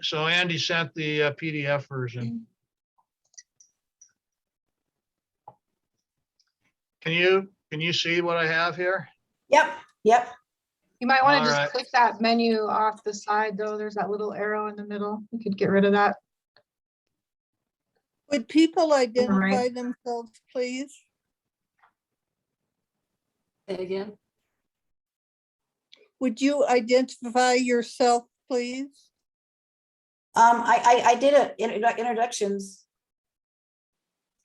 So Andy sent the PDF version. Can you see what I have here? Yep. You might want to just Alright. click that menu off the side though. There's that little arrow in the middle. You could get rid of that. Would people identify Right. themselves, please? Say it again. Would you identify yourself, please? I did introductions.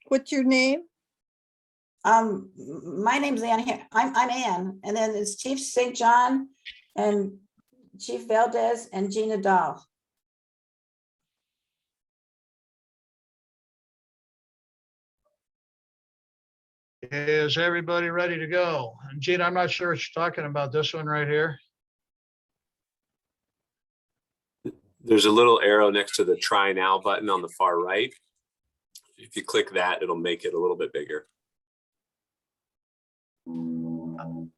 What's your name? My name's Ann. I'm Ann, and then it's Chief St. John and Chief Valdez and Gina Dahl. Is everybody ready to go? And Gina, I'm not sure what you're talking about, this one right here. There's a little arrow next to the try now button on the far right. If you click that, it'll make it a little bit bigger.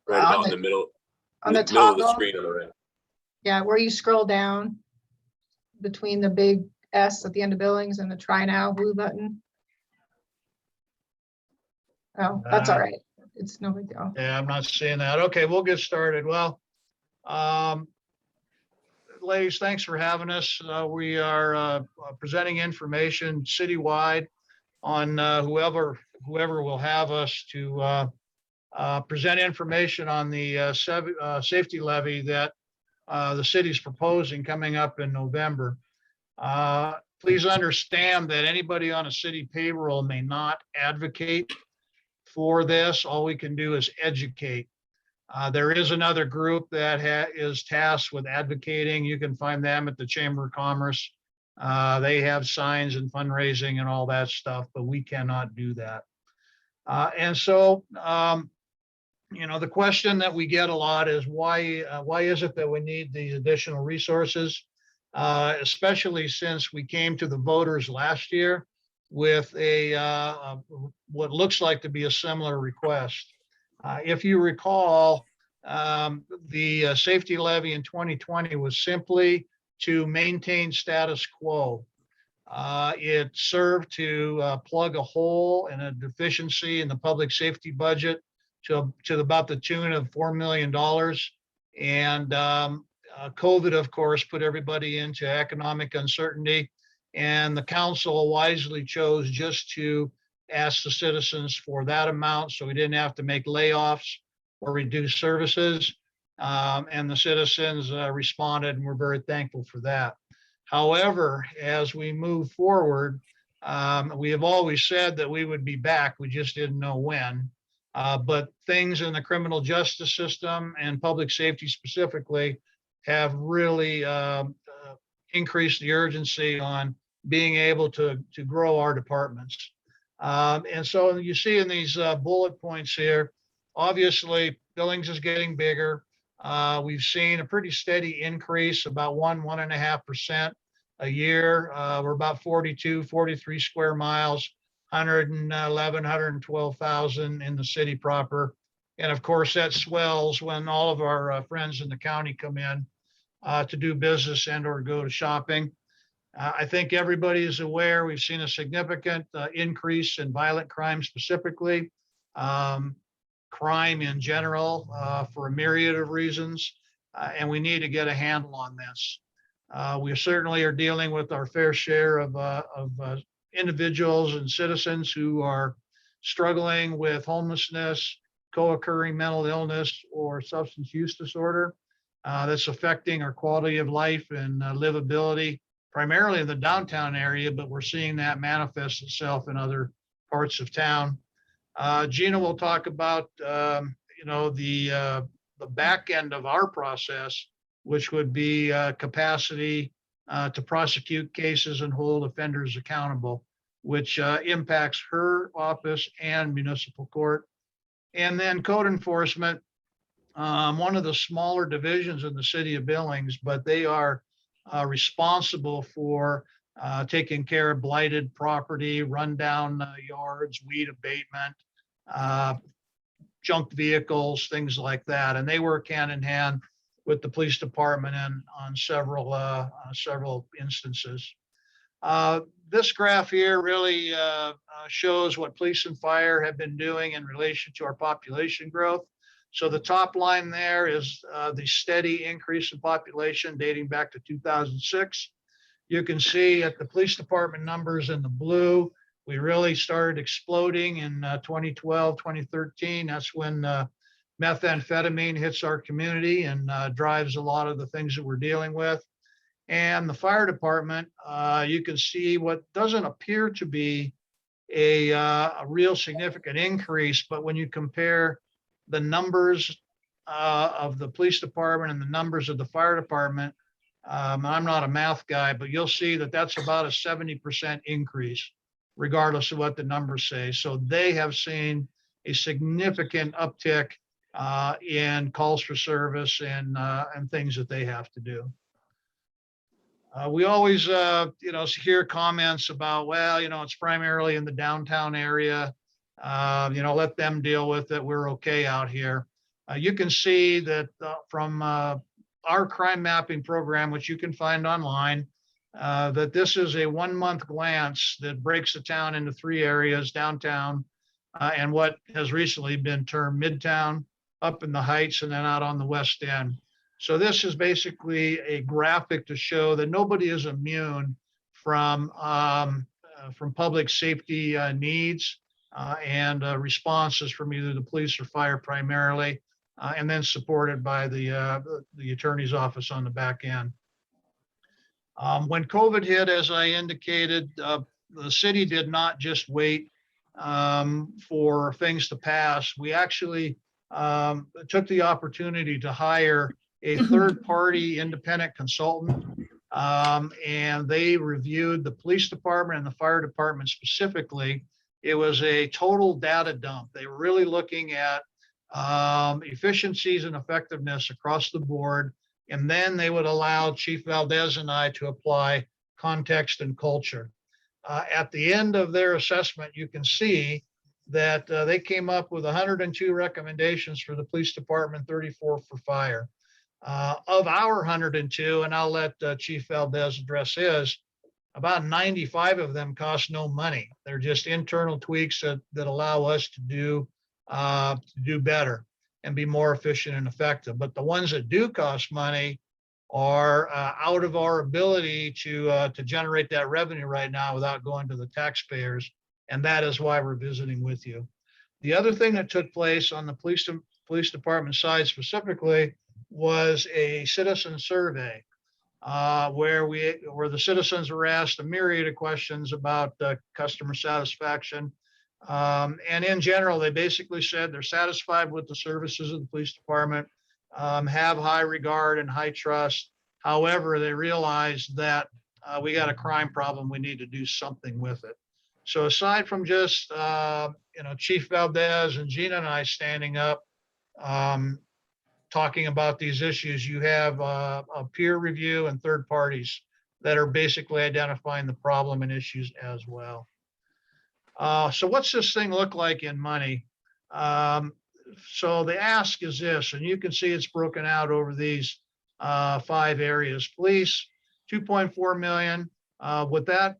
Right about in the middle, On the middle of the toggle. screen on the right. Yeah, where you scroll down between the big S at the end of Billings and the try now blue button. Oh, that's all right. It's no big deal. Yeah, I'm not seeing that. Okay, we'll get started. Well, ladies, thanks for having us. We are presenting information citywide on whoever will have us to present information on the safety levy that the city's proposing coming up in November. Please understand that anybody on a city payroll may not advocate for this. All we can do is educate. There is another group that is tasked with advocating. You can find them at the Chamber of Commerce. They have signs and fundraising and all that stuff, but we cannot do that. And so, the question that we get a lot is why is it that we need these additional resources? Especially since we came to the voters last year with what looks like to be a similar request. If you recall, the safety levy in 2020 was simply to maintain status quo. It served to plug a hole and a deficiency in the public safety budget to about the tune of $4 million. And COVID, of course, put everybody into economic uncertainty. And the council wisely chose just to ask the citizens for that amount, so we didn't have to make layoffs or reduce services. And the citizens responded, and we're very thankful for that. However, as we move forward, we have always said that we would be back. We just didn't know when. But things in the criminal justice system and public safety specifically have really increased the urgency on being able to grow our departments. And so you see in these bullet points here, obviously Billings is getting bigger. We've seen a pretty steady increase, about 1.5% a year. We're about 43 square miles, 112,000 in the city proper. And of course that swells when all of our friends in the county come in to do business and or go to shopping. I think everybody is aware we've seen a significant increase in violent crime specifically, crime in general for a myriad of reasons, and we need to get a handle on this. We certainly are dealing with our fair share of individuals and citizens who are struggling with homelessness, co-occurring mental illness, or substance use disorder that's affecting our quality of life and livability, primarily in the downtown area, but we're seeing that manifest itself in other parts of town. Gina will talk about, the back end of our process, which would be capacity to prosecute cases and hold offenders accountable, which impacts her office and municipal court. And then code enforcement, one of the smaller divisions in the city of Billings, but they are responsible for taking care of blighted property, rundown yards, weed abatement, junked vehicles, things like that. And they work hand in hand with the police department and on several instances. This graph here really shows what police and fire have been doing in relation to our population growth. So the top line there is the steady increase in population dating back to 2006. You can see at the police department numbers in the blue, we really started exploding in 2012, 2013. That's when methamphetamine hits our community and drives a lot of the things that we're dealing with. And the fire department, you can see what doesn't appear to be a real significant increase, but when you compare the numbers of the police department and the numbers of the fire department, I'm not a math guy, but you'll see that that's about a 70% increase, regardless of what the numbers say. So they have seen a significant uptick in calls for service and things that they have to do. We always, hear comments about, well, it's primarily in the downtown area. Let them deal with it. We're okay out here. You can see that from our crime mapping program, which you can find online, that this is a 1 month glance that breaks the town into 3 areas: downtown and what has recently been termed midtown, up in the heights, and then out on the west end. So this is basically a graphic to show that nobody is immune from public safety needs and responses from either the police or fire primarily, and then supported by the attorney's office on the back end. When COVID hit, as I indicated, the city did not just wait for things to pass. We actually took the opportunity to hire a third-party independent consultant, and they reviewed the police department and the fire department specifically. It was a total data dump. They were really looking at efficiencies and effectiveness across the board, and then they would allow Chief Valdez and I to apply context and culture. At the end of their assessment, you can see that they came up with 102 recommendations for the police department, 34 for fire. Of our 102, and I'll let Chief Valdez address his, about 95 of them cost no money. They're just internal tweaks that allow us to do better and be more efficient and effective. But the ones that do cost money are out of our ability to generate that revenue right now without going to the taxpayers. And that is why we're visiting with you. The other thing that took place on the police department side specifically was a citizen survey where the citizens were asked a myriad of questions about customer satisfaction. And in general, they basically said they're satisfied with the services of the police department, have high regard and high trust. However, they realized that we got a crime problem. We need to do something with it. So aside from just, Chief Valdez and Gina and I standing up, talking about these issues, you have a peer review and third parties that are basically identifying the problem and issues as well. So what's this thing look like in money? So the ask is this, and you can see it's broken out over these 5 areas. Police, 2.4 million. What that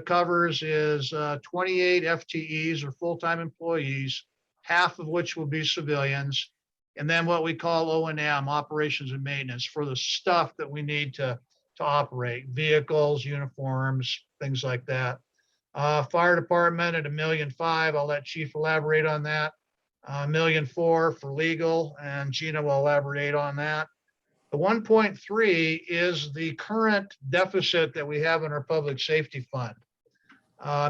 covers is 28 FTEs or full-time employees, half of which will be civilians. And then what we call O&M, operations and maintenance, for the stuff that we need to operate: vehicles, uniforms, things like that. Fire department at $1.5 million. I'll let Chief elaborate on that. $1.4 million for legal, and Gina will elaborate on that. The 1.3 is the current deficit that we have in our public safety fund.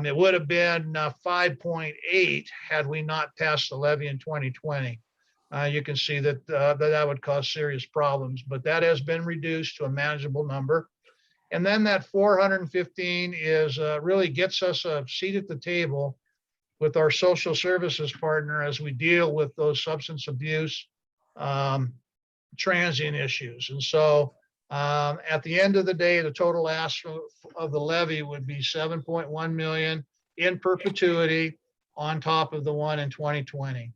It would have been 5.8 had we not passed the levy in 2020. You can see that that would cause serious problems, but that has been reduced to a manageable number. And then that 415 is really gets us a seat at the table with our social services partner as we deal with those substance abuse transient issues. And so at the end of the day, the total ask of the levy would be 7.1 million in perpetuity on top of the one in 2020.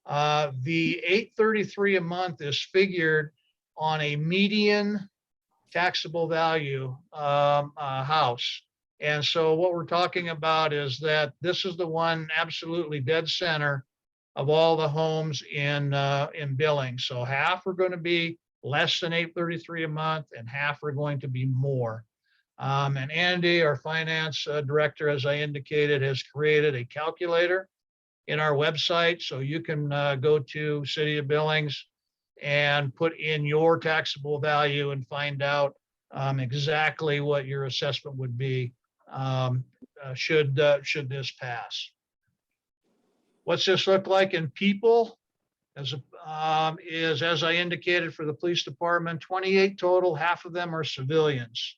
The $833 a month is figured on a median taxable value house. And so what we're talking about is that this is the one absolutely dead center of all the homes in Billings. So half are going to be less than $833 a month, and half are going to be more. And Andy, our finance director, as I indicated, has created a calculator in our website. So you can go to City of Billings and put in your taxable value and find out exactly what your assessment would be should this pass. What's this look like in people? As I indicated for the police department, 28 total, half of them are civilians.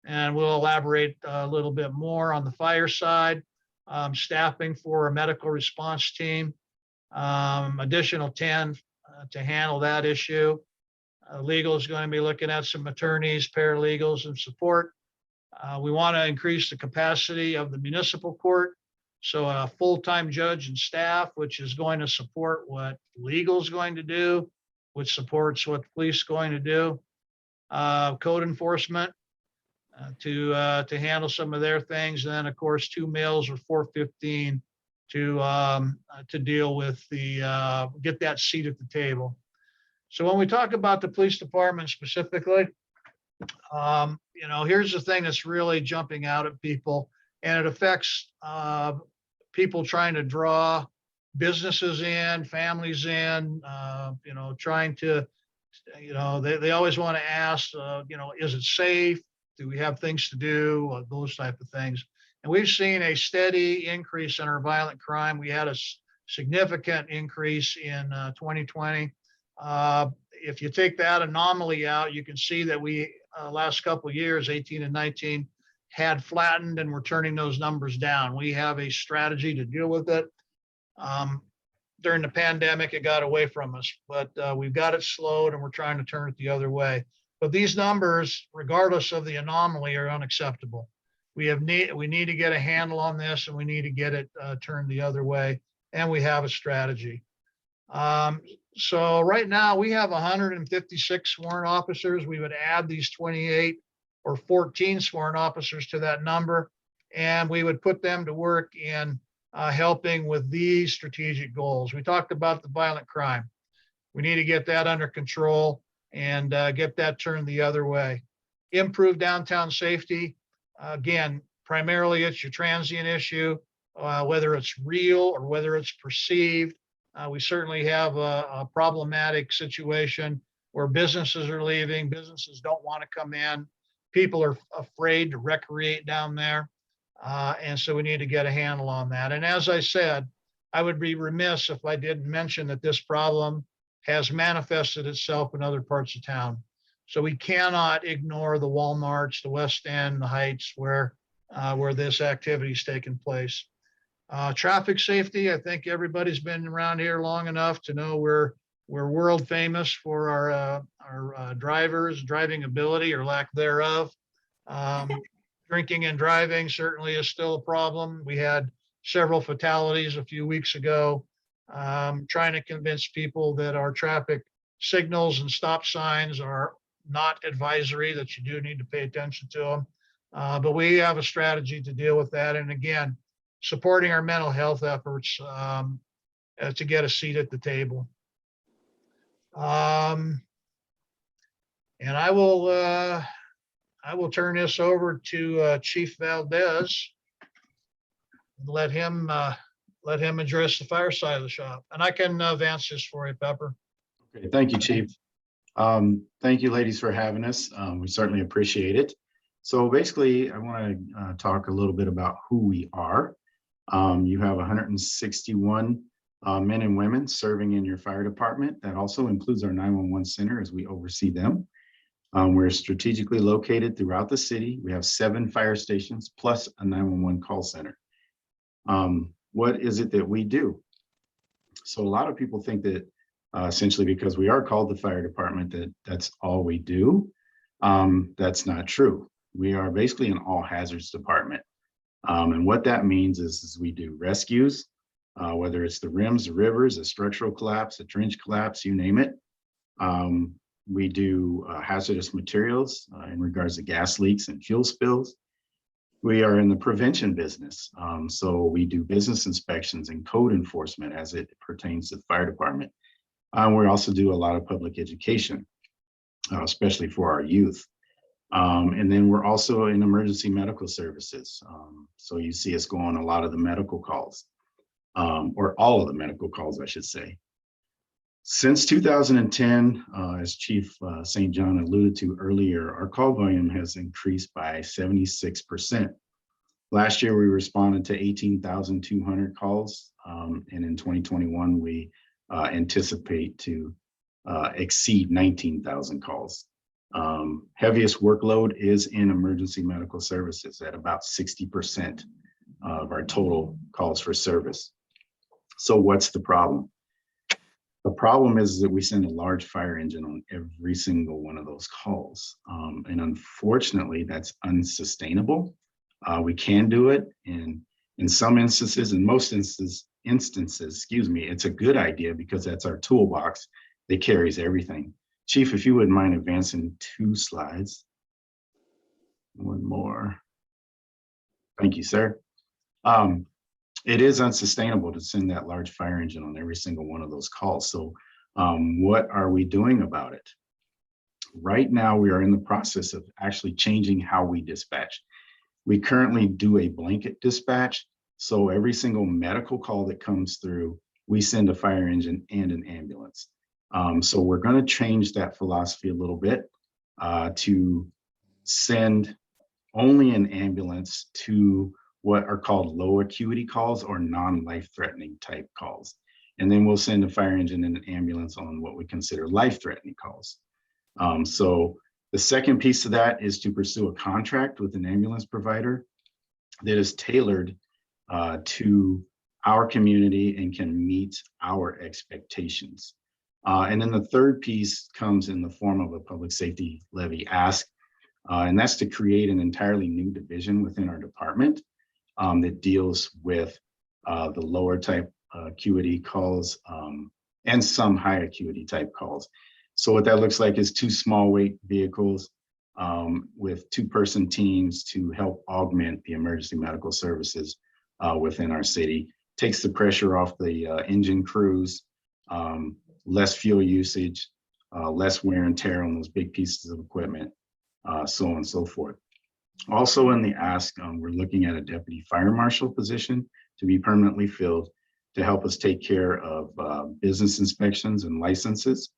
And we'll elaborate a little bit more on the fire side. Staffing for a medical response team, additional 10 to handle that issue. Legal is going to be looking at some attorneys, paralegals, and support. We want to increase the capacity of the municipal court. So a full-time judge and staff, which is going to support what legal is going to do, which supports what the police is going to do. Code enforcement to handle some of their things. And then, of course, 2 males or 415 to deal with the get that seat at the table. So when we talk about the police department specifically, here's the thing that's really jumping out at people, and it affects people trying to draw businesses in, families in, trying to, they always want to ask, is it safe? Do we have things to do? Those type of things. And we've seen a steady increase in our violent crime. We had a significant increase in 2020. If you take that anomaly out, you can see that we last couple of years, 18 and 19, had flattened, and we're turning those numbers down. We have a strategy to deal with it. During the pandemic, it got away from us, but we've got it slowed, and we're trying to turn it the other way. But these numbers, regardless of the anomaly, are unacceptable. We need to get a handle on this, and we need to get it turned the other way, and we have a strategy. So right now we have 156 sworn officers. We would add these 28 or 14 sworn officers to that number, and we would put them to work in helping with these strategic goals. We talked about the violent crime. We need to get that under control and get that turned the other way. Improve downtown safety. Again, primarily it's your transient issue, whether it's real or whether it's perceived. We certainly have a problematic situation where businesses are leaving, businesses don't want to come in, people are afraid to recreate down there. And so we need to get a handle on that. And as I said, I would be remiss if I didn't mention that this problem has manifested itself in other parts of town. So we cannot ignore the Walmarts, the West End, the Heights, where this activity is taking place. Traffic safety, I think everybody's been around here long enough to know we're world famous for our drivers, driving ability or lack thereof. Drinking and driving certainly is still a problem. We had several fatalities a few weeks ago. Trying to convince people that our traffic signals and stop signs are not advisory, that you do need to pay attention to them. But we have a strategy to deal with that. And again, supporting our mental health efforts to get a seat at the table. And I will turn this over to Chief Valdez and let him address the fire side of the shop. And I can advance this for you, Pepper. Okay, thank you, Chief. Thank you, ladies, for having us. We certainly appreciate it. So basically, I want to talk a little bit about who we are. You have 161 men and women serving in your fire department. That also includes our 911 center as we oversee them. We're strategically located throughout the city. We have 7 fire stations plus a 911 call center. What is it that we do? So a lot of people think that essentially because we are called the fire department, that's all we do. That's not true. We are basically an all hazards department. And what that means is we do rescues, whether it's the rims, the rivers, a structural collapse, a trench collapse, you name it. We do hazardous materials in regards to gas leaks and fuel spills. We are in the prevention business. So we do business inspections and code enforcement as it pertains to the fire department. We also do a lot of public education, especially for our youth. And then we're also in emergency medical services. So you see us go on a lot of the medical calls, or all of the medical calls, I should say. Since 2010, as Chief St. John alluded to earlier, our call volume has increased by 76%. Last year, we responded to 18,200 calls, and in 2021, we anticipate to exceed 19,000 calls. Heaviest workload is in emergency medical services at about 60% of our total calls for service. So what's the problem? The problem is that we send a large fire engine on every single one of those calls. And unfortunately, that's unsustainable. We can do it. And in some instances, in most instances, excuse me, it's a good idea because that's our toolbox that carries everything. Chief, if you wouldn't mind advancing 2 slides. One more. Thank you, sir. It is unsustainable to send that large fire engine on every single one of those calls. So what are we doing about it? Right now, we are in the process of actually changing how we dispatch. We currently do a blanket dispatch. So every single medical call that comes through, we send a fire engine and an ambulance. So we're going to change that philosophy a little bit to send only an ambulance to what are called low acuity calls or non-life-threatening type calls. And then we'll send a fire engine and an ambulance on what we consider life-threatening calls. So the second piece of that is to pursue a contract with an ambulance provider that is tailored to our community and can meet our expectations. And then the third piece comes in the form of a public safety levy ask, and that's to create an entirely new division within our department that deals with the lower type acuity calls and some high acuity type calls. So what that looks like is 2 small weight vehicles with 2-person teams to help augment the emergency medical services within our city. Takes the pressure off the engine crews, less fuel usage, less wear and tear on those big pieces of equipment, so on and so forth. Also in the ask, we're looking at a deputy fire marshal position to be permanently filled to help us take care of business inspections and licenses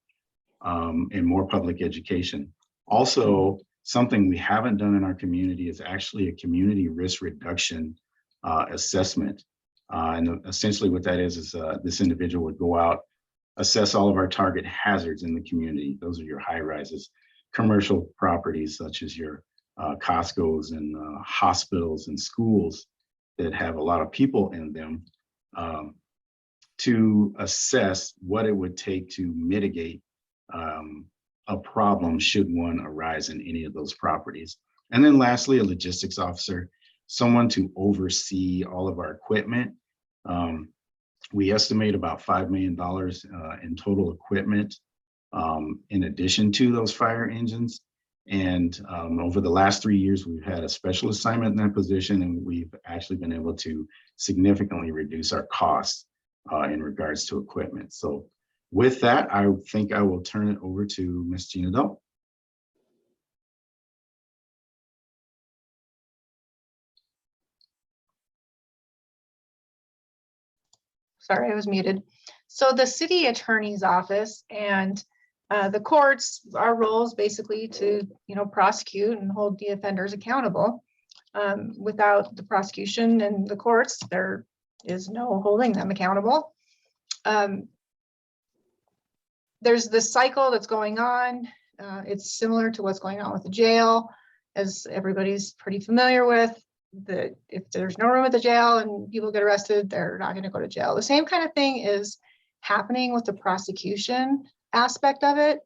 and more public education. Also, something we haven't done in our community is actually a community risk reduction assessment. And essentially what that is this individual would go out, assess all of our target hazards in the community. Those are your high rises, commercial properties such as your Costco's and hospitals and schools that have a lot of people in them, to assess what it would take to mitigate a problem should one arise in any of those properties. And then lastly, a logistics officer, someone to oversee all of our equipment. We estimate about $5 million in total equipment in addition to those fire engines. And over the last 3 years, we've had a special assignment in that position, and we've actually been able to significantly reduce our costs in regards to equipment. So with that, I think I will turn it over to Ms. Gina Dahl. Sorry, I was muted. So the city attorney's office and the courts, our role is basically to, prosecute and hold the offenders accountable. Without the prosecution and the courts, there is no holding them accountable. There's this cycle that's going on. It's similar to what's going on with the jail, as everybody's pretty familiar with. That if there's no room at the jail and people get arrested, they're not going to go to jail. The same kind of thing is happening with the prosecution aspect of it.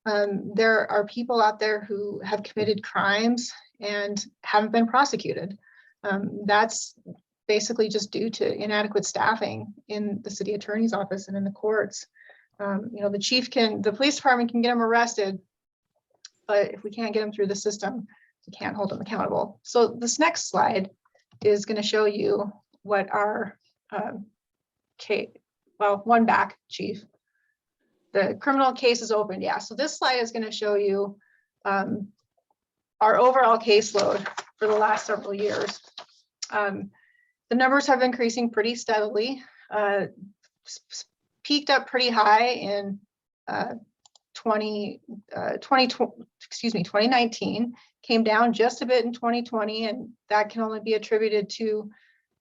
There are people out there who have committed crimes and haven't been prosecuted. That's basically just due to inadequate staffing in the city attorney's office and in the courts. The police department can get them arrested, but if we can't get them through the system, we can't hold them accountable. So this next slide is going to show you what our one back, chief. The criminal case is opened. Yeah. So this slide is going to show you our overall caseload for the last several years. The numbers have been increasing pretty steadily. Peaked up pretty high in 2019, came down just a bit in 2020, and that can only be attributed to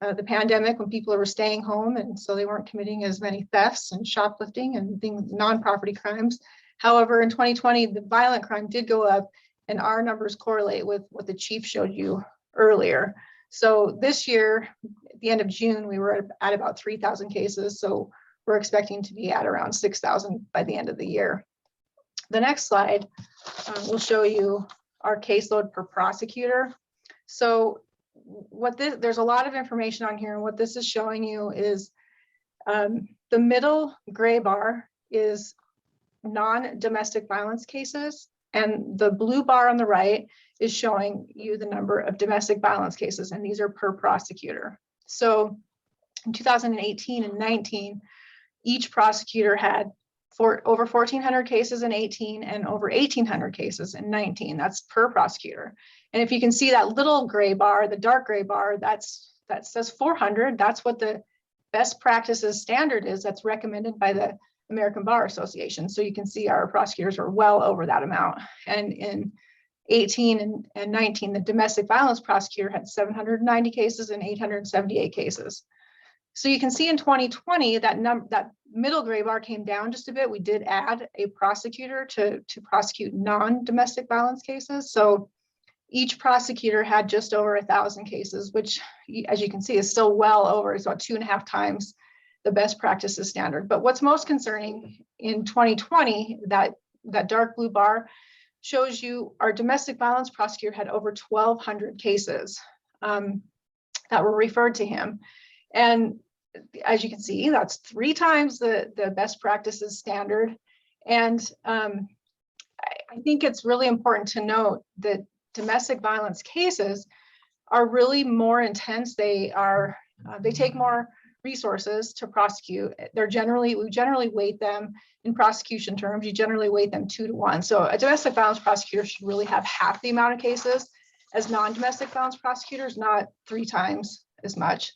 the pandemic when people were staying home, and so they weren't committing as many thefts and shoplifting and non-property crimes. However, in 2020, the violent crime did go up, and our numbers correlate with what the chief showed you earlier. So this year, at the end of June, we were at about 3,000 cases. So we're expecting to be at around 6,000 by the end of the year. The next slide will show you our caseload per prosecutor. So there's a lot of information on here, and what this is showing you is the middle gray bar is non-domestic violence cases, and the blue bar on the right is showing you the number of domestic violence cases, and these are per prosecutor. So in 2018 and 19, each prosecutor had over 1,400 cases in 18 and over 1,800 cases in 19. That's per prosecutor. And if you can see that little gray bar, the dark gray bar, that says 400. That's what the best practices standard is. That's recommended by the American Bar Association. So you can see our prosecutors are well over that amount. And in 18 and 19, the domestic violence prosecutor had 790 cases and 878 cases. So you can see in 2020, that middle gray bar came down just a bit. We did add a prosecutor to prosecute non-domestic violence cases. So each prosecutor had just over 1,000 cases, which, as you can see, is still well over, it's about 2.5 times the best practices standard. But what's most concerning in 2020, that dark blue bar shows you our domestic violence prosecutor had over 1,200 cases that were referred to him. And as you can see, that's 3 times the best practices standard. And I think it's really important to note that domestic violence cases are really more intense. They take more resources to prosecute. We generally weight them in prosecution terms. You generally weight them 2 to 1. So a domestic violence prosecutor should really have half the amount of cases as non-domestic violence prosecutors, not 3 times as much.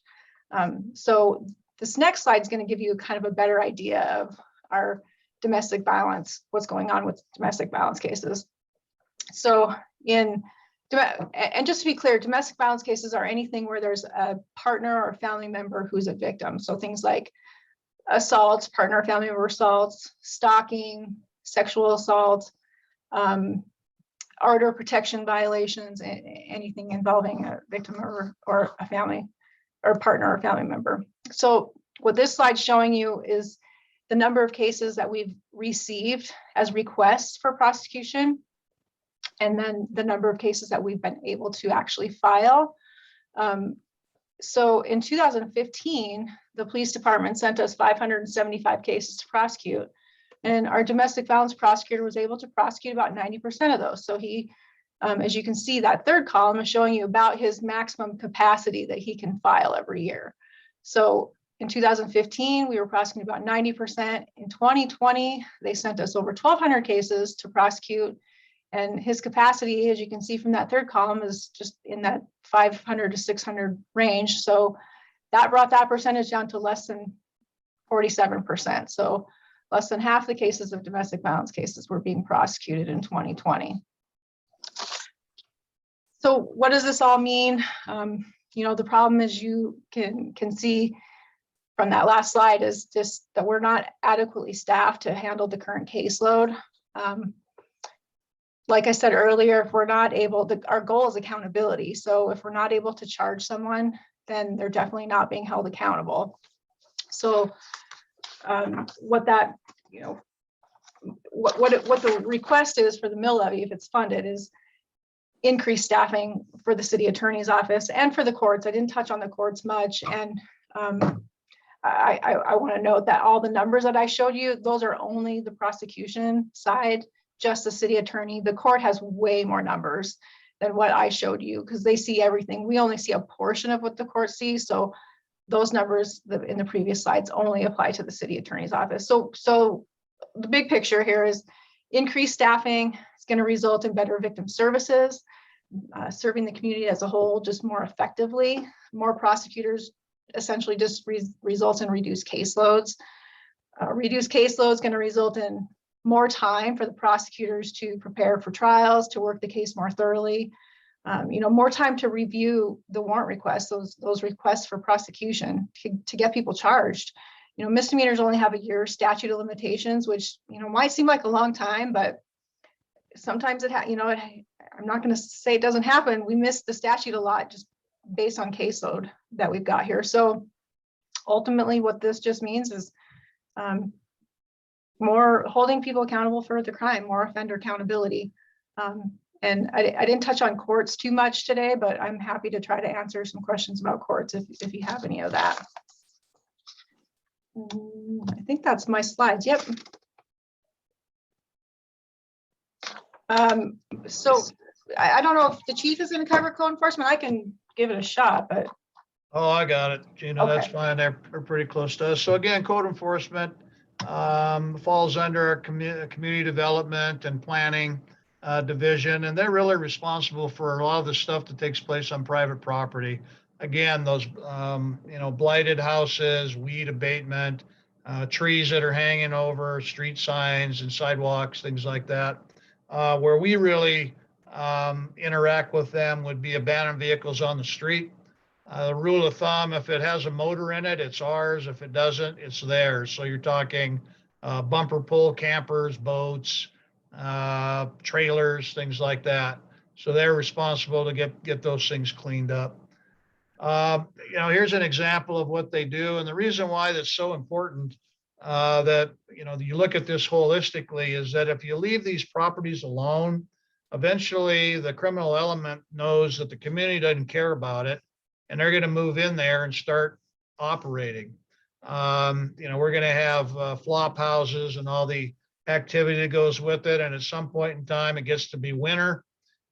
So this next slide is going to give you kind of a better idea of our domestic violence, what's going on with domestic violence cases. So and just to be clear, domestic violence cases are anything where there's a partner or family member who's a victim. So things like assaults, partner or family member assaults, stalking, sexual assault, order protection violations, anything involving a victim or a family or partner or family member. So what this slide's showing you is the number of cases that we've received as requests for prosecution, and then the number of cases that we've been able to actually file. So in 2015, the police department sent us 575 cases to prosecute, and our domestic violence prosecutor was able to prosecute about 90% of those. So he, as you can see, that third column is showing you about his maximum capacity that he can file every year. So in 2015, we were prosecuting about 90%. In 2020, they sent us over 1,200 cases to prosecute, and his capacity, as you can see from that third column, is just in that 500 to 600 range. So that brought that percentage down to less than 47%. So less than half the cases of domestic violence cases were being prosecuted in 2020. So what does this all mean? The problem, as you can see from that last slide, is just that we're not adequately staffed to handle the current caseload. Like I said earlier, if we're not able to, our goal is accountability. So if we're not able to charge someone, then they're definitely not being held accountable. So what the request is for the mill levy, if it's funded, is increased staffing for the city attorney's office and for the courts. I didn't touch on the courts much. And I want to note that all the numbers that I showed you, those are only the prosecution side, just the city attorney. The court has way more numbers than what I showed you because they see everything. We only see a portion of what the court sees. So those numbers in the previous slides only apply to the city attorney's office. So the big picture here is increased staffing. It's going to result in better victim services, serving the community as a whole just more effectively. More prosecutors essentially just results in reduced caseloads. Reduced caseload is going to result in more time for the prosecutors to prepare for trials, to work the case more thoroughly. More time to review the warrant requests, those requests for prosecution to get people charged. Misdemeanors only have a year statute of limitations, which, might seem like a long time, but sometimes I'm not going to say it doesn't happen. We miss the statute a lot just based on caseload that we've got here. So ultimately what this just means is more holding people accountable for the crime, more offender accountability. And I didn't touch on courts too much today, but I'm happy to try to answer some questions about courts if you have any of that. I think that's my slides. Yep. So I don't know if the chief is going to cover code enforcement. I can give it a shot, but. Oh, I got it, Gina. That's Okay. fine. They're pretty close to us. So again, code enforcement falls under our community development and planning division, and they're really responsible for a lot of the stuff that takes place on private property. Again, those blighted houses, weed abatement, trees that are hanging over street signs and sidewalks, things like that. Where we really interact with them would be abandoned vehicles on the street. The rule of thumb, if it has a motor in it, it's ours. If it doesn't, it's theirs. So you're talking bumper pull campers, boats, trailers, things like that. So they're responsible to get those things cleaned up. Here's an example of what they do. And the reason why that's so important that, you look at this holistically is that if you leave these properties alone, eventually the criminal element knows that the community doesn't care about it, and they're going to move in there and start operating. We're going to have flop houses and all the activity that goes with it. And at some point in time, it gets to be winter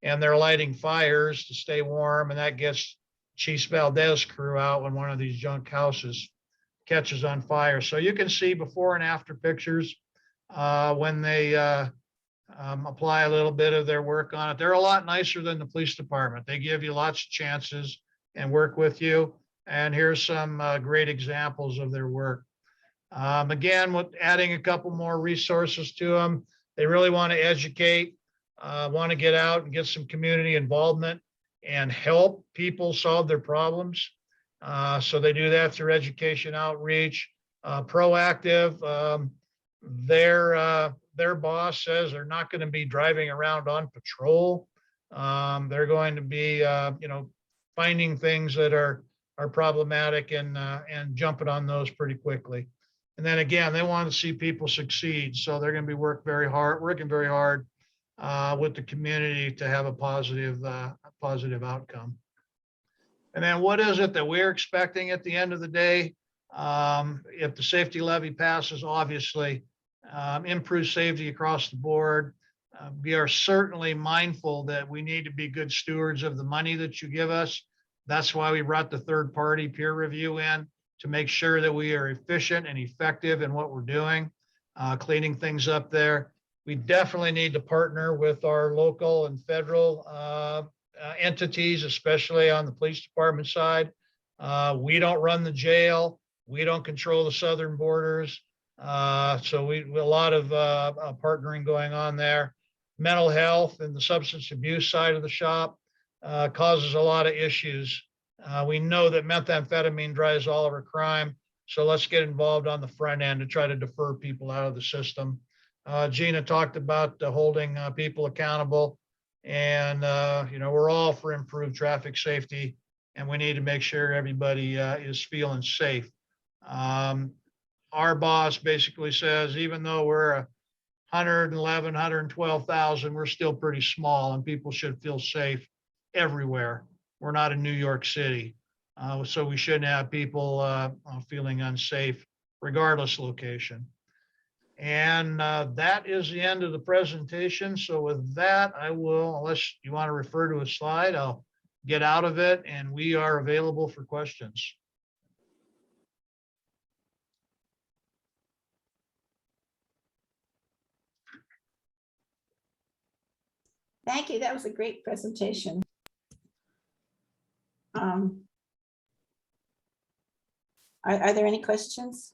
and they're lighting fires to stay warm. And that gets Chief Valdez crew out when one of these junk houses catches on fire. So you can see before and after pictures when they apply a little bit of their work on it. They're a lot nicer than the police department. They give you lots of chances and work with you. And here's some great examples of their work. Again, with adding a couple more resources to them, they really want to educate, want to get out and get some community involvement and help people solve their problems. So they do that through education outreach, proactive. Their boss says they're not going to be driving around on patrol. They're going to be, finding things that are problematic and jumping on those pretty quickly. And then again, they want to see people succeed. So they're going to be working very hard with the community to have a positive outcome. And then what is it that we're expecting at the end of the day? If the safety levy passes, obviously, improve safety across the board. We are certainly mindful that we need to be good stewards of the money that you give us. That's why we brought the third party peer review in to make sure that we are efficient and effective in what we're doing, cleaning things up there. We definitely need to partner with our local and federal entities, especially on the police department side. We don't run the jail. We don't control the southern borders. So a lot of partnering going on there. Mental health and the substance abuse side of the shop causes a lot of issues. We know that methamphetamine drives all of our crime. So let's get involved on the front end to try to defer people out of the system. Gina talked about holding people accountable, and we're all for improved traffic safety, and we need to make sure everybody is feeling safe. Our boss basically says, even though we're 111, 112,000, we're still pretty small, and people should feel safe everywhere. We're not in New York City. So we shouldn't have people feeling unsafe regardless location. And that is the end of the presentation. So with that, I will, unless you want to refer to a slide, I'll get out of it and we are available for questions. Thank you. That was a great presentation. Are there any questions?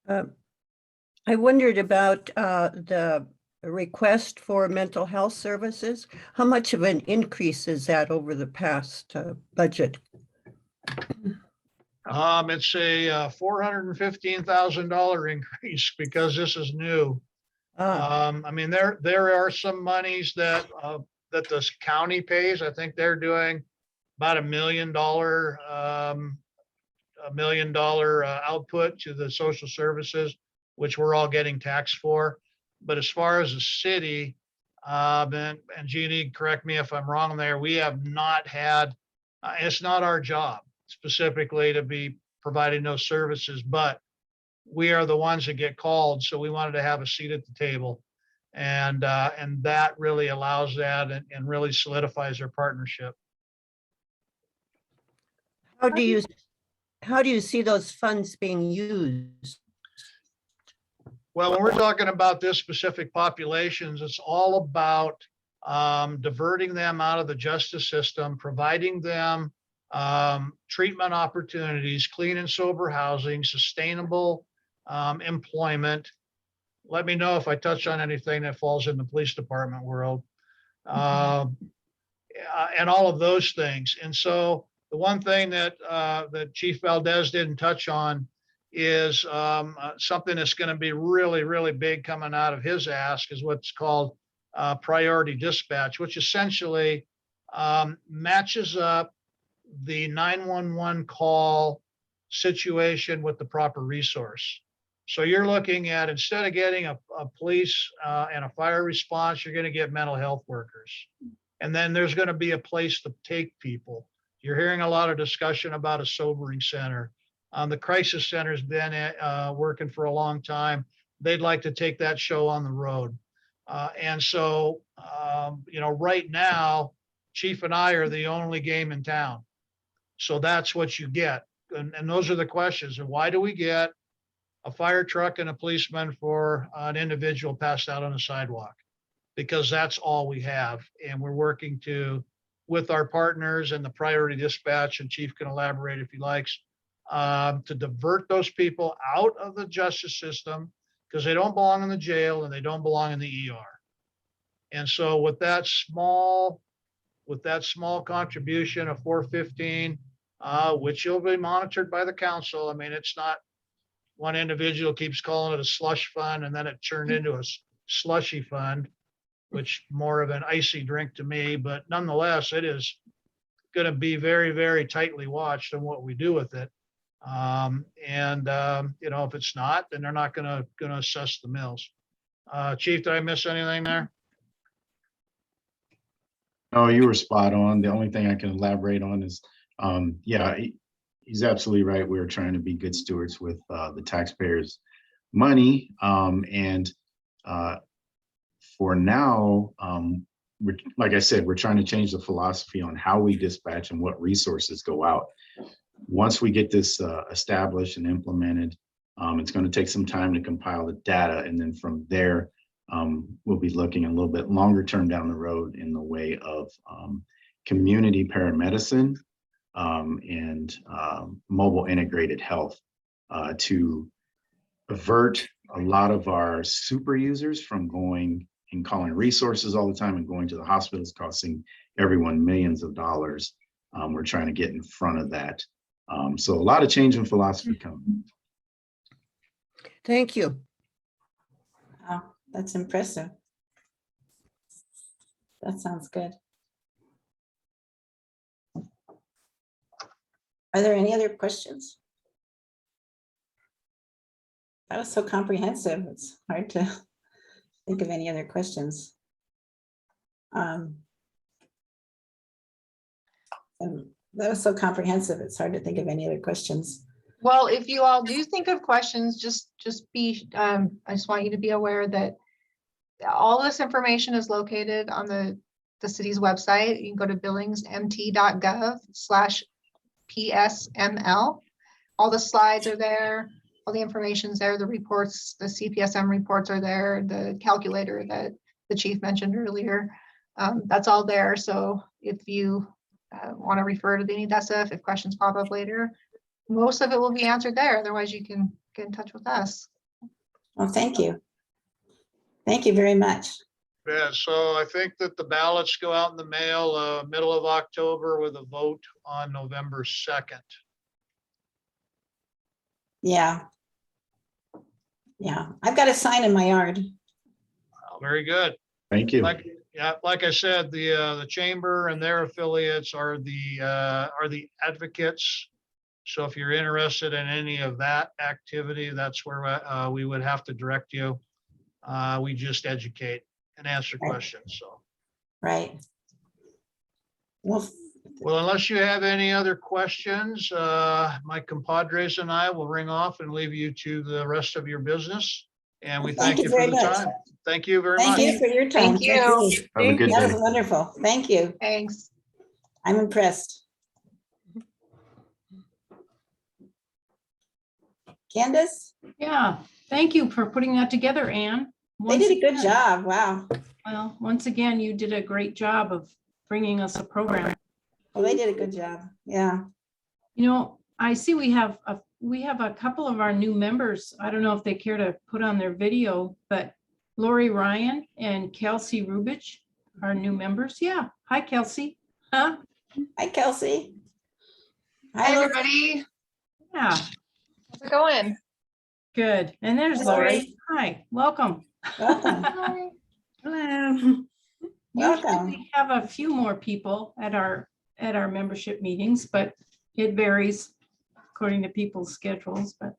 I wondered about the request for mental health services. How much of an increase is that over the past budget? It's a $415,000 increase because this is new. I mean, there are some monies that that this county pays. I think they're doing about $1 million output to the social services, which we're all getting taxed for. But as far as the city, and Gina, correct me if I'm wrong there, we have not had, it's not our job specifically to be providing those services, but we are the ones that get called. So we wanted to have a seat at the table. And that really allows that and really solidifies our partnership. How do you see those funds being used? Well, when we're talking about this specific populations, it's all about diverting them out of the justice system, providing them treatment opportunities, clean and sober housing, sustainable employment. Let me know if I touch on anything that falls in the police department world, and all of those things. And so the one thing that that Chief Valdez didn't touch on is something that's going to be really, really big coming out of his ask is what's called priority dispatch, which essentially matches up the 911 call situation with the proper resource. So you're looking at, instead of getting a police and a fire response, you're going to get mental health workers. And then there's going to be a place to take people. You're hearing a lot of discussion about a sobering center. The crisis center has been working for a long time. They'd like to take that show on the road. And so, you know, right now, Chief and I are the only game in town. So that's what you get. And those are the questions. And why do we get a fire truck and a policeman for an individual passed out on the sidewalk? Because that's all we have. And we're working with our partners and the priority dispatch, and Chief can elaborate if he likes, to divert those people out of the justice system because they don't belong in the jail and they don't belong in the ER. And so with that small contribution of 415, which will be monitored by the council. I mean, it's not one individual keeps calling it a slush fund and then it turned into a slushy fund, which more of an icy drink to me, but nonetheless, it is going to be very, very tightly watched on what we do with it. You know, if it's not, then they're not going to assess the mills. Chief, did I miss anything there? No, you were spot on. The only thing I can elaborate on is, yeah, he's absolutely right. We're trying to be good stewards with the taxpayers' money. For now, like I said, we're trying to change the philosophy on how we dispatch and what resources go out. Once we get this established and implemented, it's going to take some time to compile the data. And then from there, we'll be looking a little bit longer term down the road in the way of community paramedicine and mobile integrated health to avert a lot of our super users from going and calling resources all the time and going to the hospitals, costing everyone millions of dollars. We're trying to get in front of that. So a lot of change in philosophy coming. Thank you. Wow, that's impressive. That sounds good. Are there any other questions? That was so comprehensive. It's hard to think of any other questions. And that was so comprehensive. It's hard to think of any other questions. Well, if you all do think of questions, just be, I just want you to be aware that all this information is located on the city's website. You can go to billingsmt.gov/PSML. All the slides are there, all the information's there, the reports, the CPSM reports are there, the calculator that the chief mentioned earlier. That's all there. So if you want to refer to any of that stuff, if questions pop up later, most of it will be answered there. Otherwise, you can get in touch with us. Well, thank you. Thank you very much. Yeah, so I think that the ballots go out in the mail, middle of October with a vote on November 2nd. Yeah. Yeah, I've got a sign in my yard. Very good. Thank you. Like, yeah, like I said, the chamber and their affiliates are the advocates. So if you're interested in any of that activity, that's where we would have to direct you. We just educate and answer Right. questions. So, Right. Well, unless you have any other questions, my compadres and I will ring off and leave you to the rest of your business. And we Thank thank you you for very the much. time. Thank you very thank much. you for your time. Thank you. Have a good That day. was wonderful. Thank you. Thanks. I'm impressed. Candace, Yeah, thank you for putting that together, Anne. they did a good Once job. Wow. again- Well, once again, you did a great job of bringing us a program. Well, they did a good job. Yeah. You know, I see we have a couple of our new members. I don't know if they care to put on their video, but Lori Ryan and Kelsey Rubich are new members. Yeah. Hi, Kelsey. Huh? Hi, Kelsey. Hi, Lori. everybody. Yeah, How's it going? good. And there's Hi, Lori. Lori. Hi, welcome. Welcome. Hi. Hello. Usually Welcome. we have a few more people at our membership meetings, but it varies according to people's schedules. But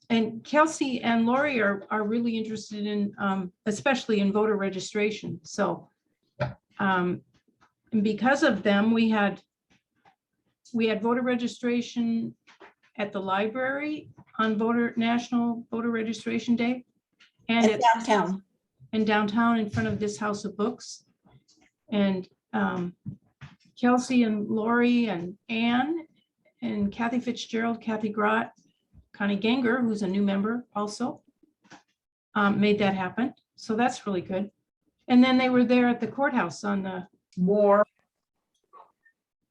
and Kelsey and Lori are really interested in especially in voter registration. So and because of them, we had voter registration at the library on National Voter Registration Day, and And at downtown. in downtown in front of this House of Books. And Kelsey and Lori and Anne and Kathy Fitzgerald, Kathy Grott, Connie Ganger, who's a new member also, made that happen. So that's really good. And then they were there at the courthouse on the War